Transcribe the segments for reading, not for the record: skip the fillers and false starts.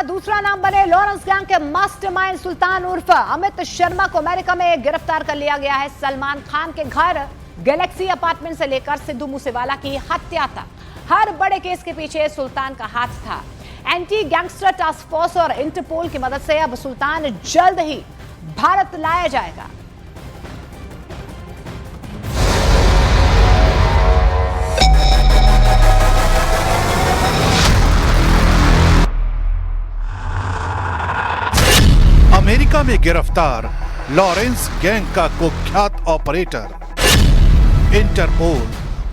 दूसरा नाम बने लॉरेंस गैंग के मास्टरमाइंड सुल्तान उर्फ अमित शर्मा को अमेरिका में गिरफ्तार कर लिया गया है। सलमान खान के घर गैलेक्सी अपार्टमेंट से लेकर सिद्धू मूसेवाला की हत्या तक हर बड़े केस के पीछे सुल्तान का हाथ था। एंटी गैंगस्टर टास्क फोर्स और इंटरपोल की मदद से अब सुल्तान जल्द ही भारत लाया जाएगा। अमेरिका में गिरफ्तार लॉरेंस गैंग का कुख्यात ऑपरेटर, इंटरपोल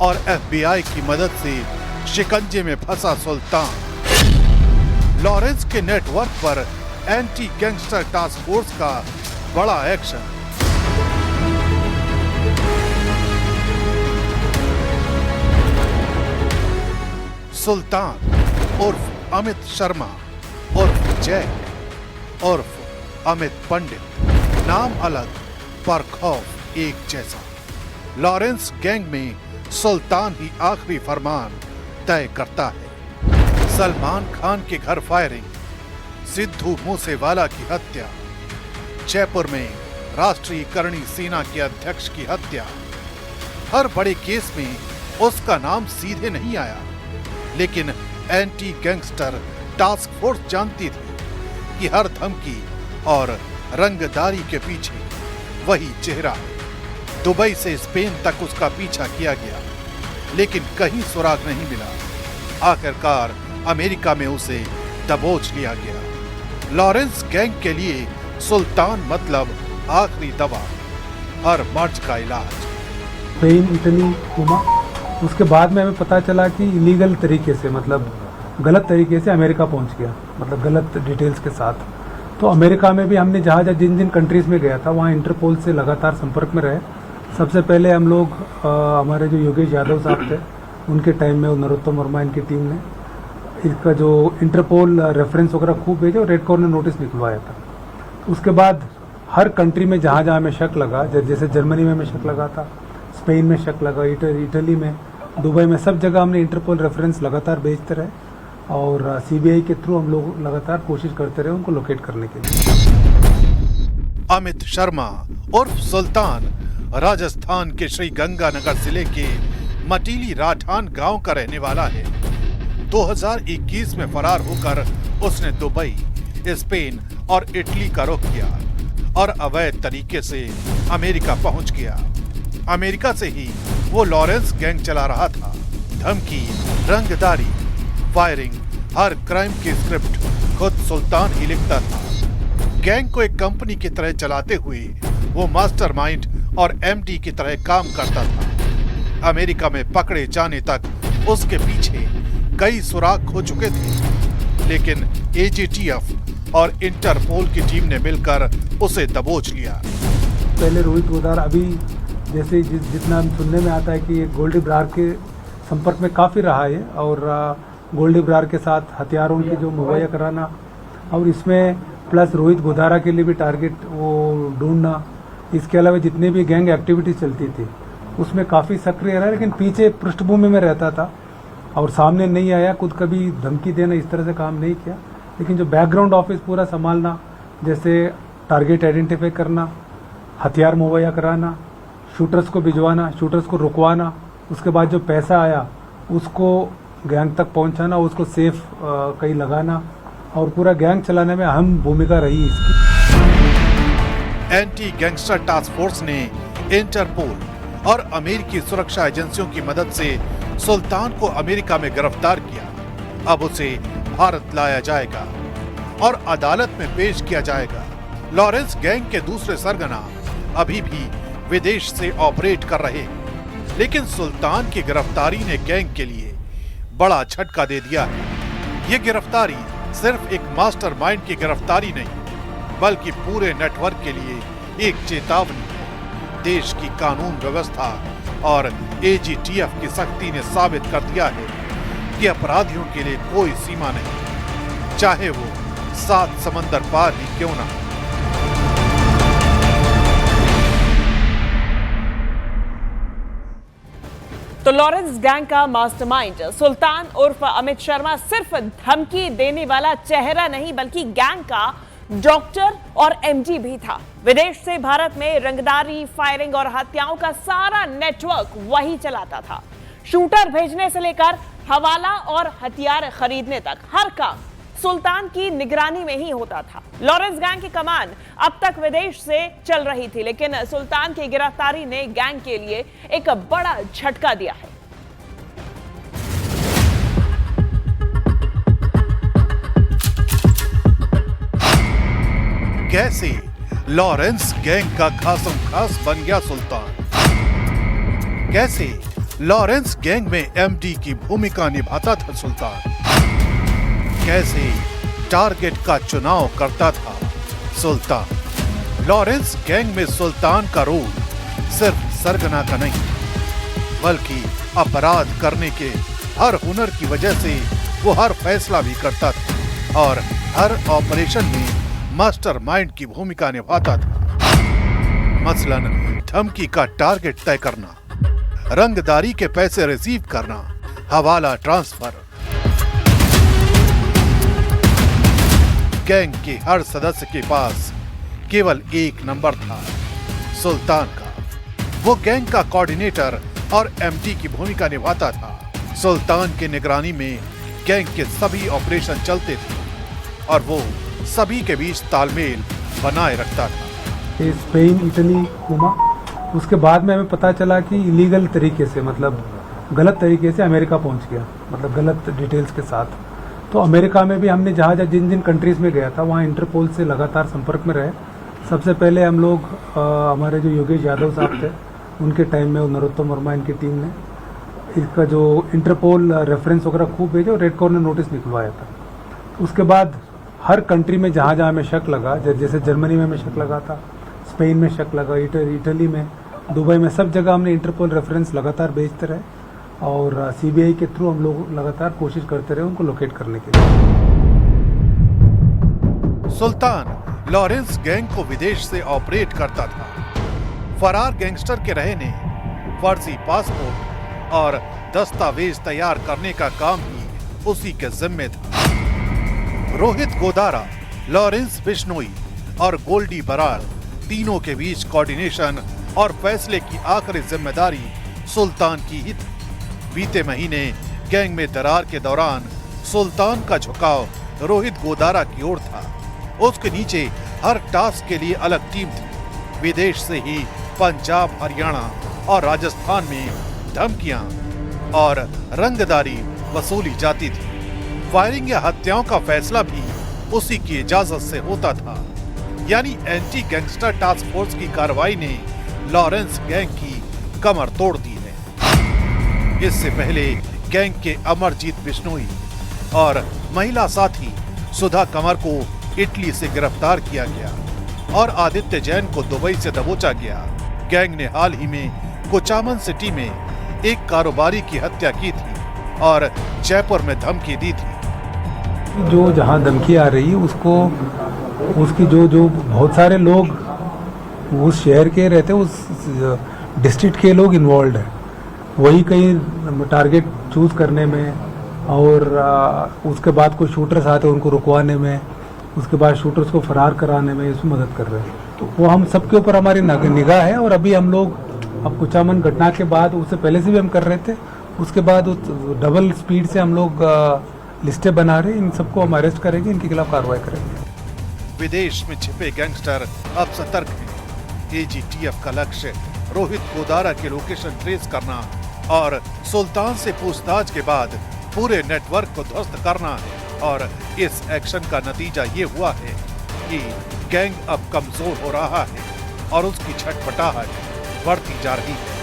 और एफबीआई की मदद से शिकंजे में फंसा सुल्तान। लॉरेंस के नेटवर्क पर एंटी गैंगस्टर टास्क फोर्स का बड़ा एक्शन। सुल्तान उर्फ अमित शर्मा उर्फ जैक उर्फ अमित पंडित, नाम अलग पर खौफ एक जैसा। लॉरेंस गैंग में सुल्तान ही आखिरी फरमान तय करता है। सलमान खान के घर फायरिंग, सिद्धू मूसेवाला की हत्या, जयपुर में राष्ट्रीय करणी सेना के अध्यक्ष की हत्या। हर बड़े केस में उसका नाम सीधे नहीं आया, लेकिन एंटी गैंगस्टर टास्क फोर्स जानती थी कि हर धमकी और रंगदारी के पीछे वही चेहरा है। दुबई से स्पेन तक उसका पीछा किया गया, लेकिन कहीं सुराग नहीं मिला। आखिरकार अमेरिका में उसे दबोच लिया गया। लॉरेंस गैंग के लिए सुल्तान मतलब आखिरी दवा, हर मर्ज का इलाज। स्पेन, इटली घूमा, उसके बाद में हमें पता चला कि इलीगल तरीके से, मतलब गलत तरीके से अमेरिका पहुंच गया, मतलब गलत डिटेल्स के साथ। तो अमेरिका में भी हमने जहाँ जिन जिन कंट्रीज में गया था वहाँ इंटरपोल से लगातार संपर्क में रहे। सबसे पहले हम लोग हमारे जो योगेश यादव साहब थे उनके टाइम में, नरोत्तम वर्मा इनकी टीम ने इसका जो इंटरपोल रेफरेंस वगैरह खूब भेजे और रेड कॉर्नर नोटिस निकलवाया था। उसके बाद हर कंट्री में जहाँ जहाँ हमें शक लगा, जैसे जर्मनी में हमें शक लगा था, स्पेन में शक लगा, इटली में, दुबई में, सब जगह हमने इंटरपोल रेफरेंस लगातार भेजते रहे और सीबीआई के थ्रू हम लोग लगातार कोशिश करते रहे उनको लोकेट करने के लिए। अमित शर्मा उर्फ सुल्तान राजस्थान के श्री गंगानगर जिले के मटीली राठान गांव का रहने वाला है। 2021 में फरार होकर उसने दुबई, स्पेन और इटली का रुख किया और अवैध तरीके से अमेरिका पहुंच गया। अमेरिका से ही वो लॉरेंस गैंग चला रहा था। धमकी, रंगदारी, फायरिंग, हर क्राइम की स्क्रिप्ट खुद सुल्तान ही लिखता था। गैंग को एक कंपनी की तरह चलाते हुए वो मास्टरमाइंड और एमडी की तरह काम करता था। अमेरिका में पकड़े जाने तक उसके पीछे कई सुराग हो चुके थे, लेकिन एजीटीएफ और इंटरपोल की टीम ने मिलकर उसे दबोच लिया। पहले रोहित गोदारा, अभी जैसे जितना सुनने में आता है कि गोल्डी ब्रार के संपर्क में काफ़ी रहा है और गोल्डी ब्रार के साथ हथियारों की जो मुहैया कराना, और इसमें प्लस रोहित गोदारा के लिए भी टारगेट वो ढूंढना। इसके अलावा जितने भी गैंग एक्टिविटीज चलती थी उसमें काफ़ी सक्रिय रहा, लेकिन पीछे पृष्ठभूमि में रहता था और सामने नहीं आया, खुद कभी धमकी देना इस तरह से काम नहीं किया। लेकिन जो बैकग्राउंड ऑफिस पूरा संभालना, जैसे टारगेट आइडेंटिफाई करना, हथियार मुहैया कराना, शूटर्स को भिजवाना, शूटर्स को रुकवाना, उसके बाद जो पैसा आया उसको गैंग तक पहुंचाना, उसको सेफ कहीं लगाना, और पूरा गैंग चलाने में अहम भूमिका रही इसकी। एंटी गैंगस्टर टास्क फोर्स ने इंटरपोल और अमेरिकी सुरक्षा एजेंसियों की मदद से सुल्तान को अमेरिका में गिरफ्तार किया। अब उसे भारत लाया जाएगा और अदालत में पेश किया जाएगा। लॉरेंस गैंग के दूसरे सरगना अभी भी विदेश से ऑपरेट कर रहे हैं, लेकिन सुल्तान की गिरफ्तारी ने गैंग के लिए बड़ा झटका दे दिया है। ये गिरफ्तारी सिर्फ एक मास्टरमाइंड की गिरफ्तारी नहीं, बल्कि पूरे नेटवर्क के लिए एक चेतावनी है। देश की कानून व्यवस्था और एजीटीएफ की सख्ती ने साबित कर दिया है कि अपराधियों के लिए कोई सीमा नहीं, चाहे वो 7 समंदर पार ही क्यों ना हो। तो लॉरेंस गैंग का मास्टरमाइंड सुल्तान उर्फ अमित शर्मा सिर्फ धमकी देने वाला चेहरा नहीं बल्कि गैंग का डॉक्टर और एमडी भी था। विदेश से भारत में रंगदारी, फायरिंग और हत्याओं का सारा नेटवर्क वही चलाता था। शूटर भेजने से लेकर हवाला और हथियार खरीदने तक हर काम सुल्तान की निगरानी में ही होता था। लॉरेंस गैंग की कमान अब तक विदेश से चल रही थी, लेकिन सुल्तान की गिरफ्तारी ने गैंग के लिए एक बड़ा झटका दिया है। कैसे लॉरेंस गैंग का खासम खास बन गया सुल्तान? कैसे लॉरेंस गैंग में एमडी की भूमिका निभाता था सुल्तान? कैसे टारगेट का चुनाव करता था सुल्तान? लॉरेंस गैंग में सुल्तान का रोल सिर्फ सरगना का नहीं, बल्कि अपराध करने के हर हुनर की वजह से वो हर फैसला भी करता था और हर ऑपरेशन में मास्टरमाइंड की भूमिका निभाता था। मसलन धमकी का टारगेट तय करना, रंगदारी के पैसे रिसीव करना, हवाला ट्रांसफर। गैंग के हर सदस्य के पास केवल एक नंबर था, सुल्तान का। वो गैंग का कोऑर्डिनेटर और एमडी की भूमिका निभाता था। सुल्तान की निगरानी में गैंग के सभी ऑपरेशन चलते थे और वो सभी के बीच तालमेल बनाए रखता था। स्पेन, इटली घूमा, उसके बाद में हमें पता चला कि इलीगल तरीके से, मतलब गलत तरीके से अमेरिका पहुंच गया, मतलब गलत डिटेल्स के साथ। तो अमेरिका में भी हमने जहाँ जिन जिन कंट्रीज में गया था वहाँ इंटरपोल से लगातार संपर्क में रहे। सबसे पहले हम लोग हमारे जो योगेश यादव साहब थे उनके टाइम में नरोत्तम वर्मा इनकी टीम ने इसका जो इंटरपोल रेफरेंस वगैरह खूब भेजा और रेड कॉर्नर नोटिस निकलवाया था। उसके बाद हर कंट्री में जहाँ जहाँ हमें शक लगा, जैसे जर्मनी में हमें शक लगा था, स्पेन में शक लगा, इटली में, दुबई में, सब जगह हमने इंटरपोल रेफरेंस लगातार भेजते रहे और सीबीआई के थ्रू हम लोग लगातार कोशिश करते रहे उनको लोकेट करने के लिए। सुल्तान लॉरेंस गैंग को विदेश से ऑपरेट करता था। फरार गैंगस्टर के रहने, फर्जी पासपोर्ट और दस्तावेज तैयार करने का काम भी उसी के जिम्मे था। रोहित गोदारा, लॉरेंस बिश्नोई और गोल्डी बरार तीनों के बीच कोऑर्डिनेशन और फैसले की आखिरी जिम्मेदारी सुल्तान की ही थी। बीते महीने गैंग में दरार के दौरान सुल्तान का झुकाव रोहित गोदारा की ओर था। उसके नीचे हर टास्क के लिए अलग टीम थी। विदेश से ही पंजाब, हरियाणा और राजस्थान में धमकियां और रंगदारी वसूली जाती थी। फायरिंग या हत्याओं का फैसला भी उसी की इजाजत से होता था। यानी एंटी गैंगस्टर टास्क फोर्स की कार्रवाई ने लॉरेंस गैंग की कमर तोड़ दी है। इससे पहले गैंग के अमरजीत बिश्नोई और महिला साथी सुधा कंवर को इटली से गिरफ्तार किया गया और आदित्य जैन को दुबई से दबोचा गया। गैंग ने हाल ही में कोचामन सिटी में एक कारोबारी की हत्या की थी और जयपुर में धमकी दी थी। जो जहाँ धमकी आ रही है उसकी जो बहुत सारे लोग उस शहर के रहते, उस डिस्ट्रिक्ट के लोग इन्वॉल्व हैं। वही कहीं टारगेट चूज करने में और उसके बाद कोई शूटर्स आते हैं उनको रुकवाने में, उसके बाद शूटर्स को फरार कराने में इसमें मदद कर रहे हैं। तो वो हम सबके ऊपर हमारी निगाह है और अभी हम लोग अब कुचामन घटना के बाद, उससे पहले से भी हम कर रहे थे, उसके बाद डबल स्पीड से हम लोग लिस्टें बना रहे हैं। इन सबको हम अरेस्ट करेंगे, इनके खिलाफ कार्रवाई करेंगे। विदेश में छिपे गैंगस्टर अब सतर्क हैं। एजीटीएफ का लक्ष्य रोहित गोदारा के लोकेशन ट्रेस करना और सुल्तान से पूछताछ के बाद पूरे नेटवर्क को ध्वस्त करना है। और इस एक्शन का नतीजा ये हुआ है कि गैंग अब कमजोर हो रहा है और उसकी छटपटाहट बढ़ती जा रही है।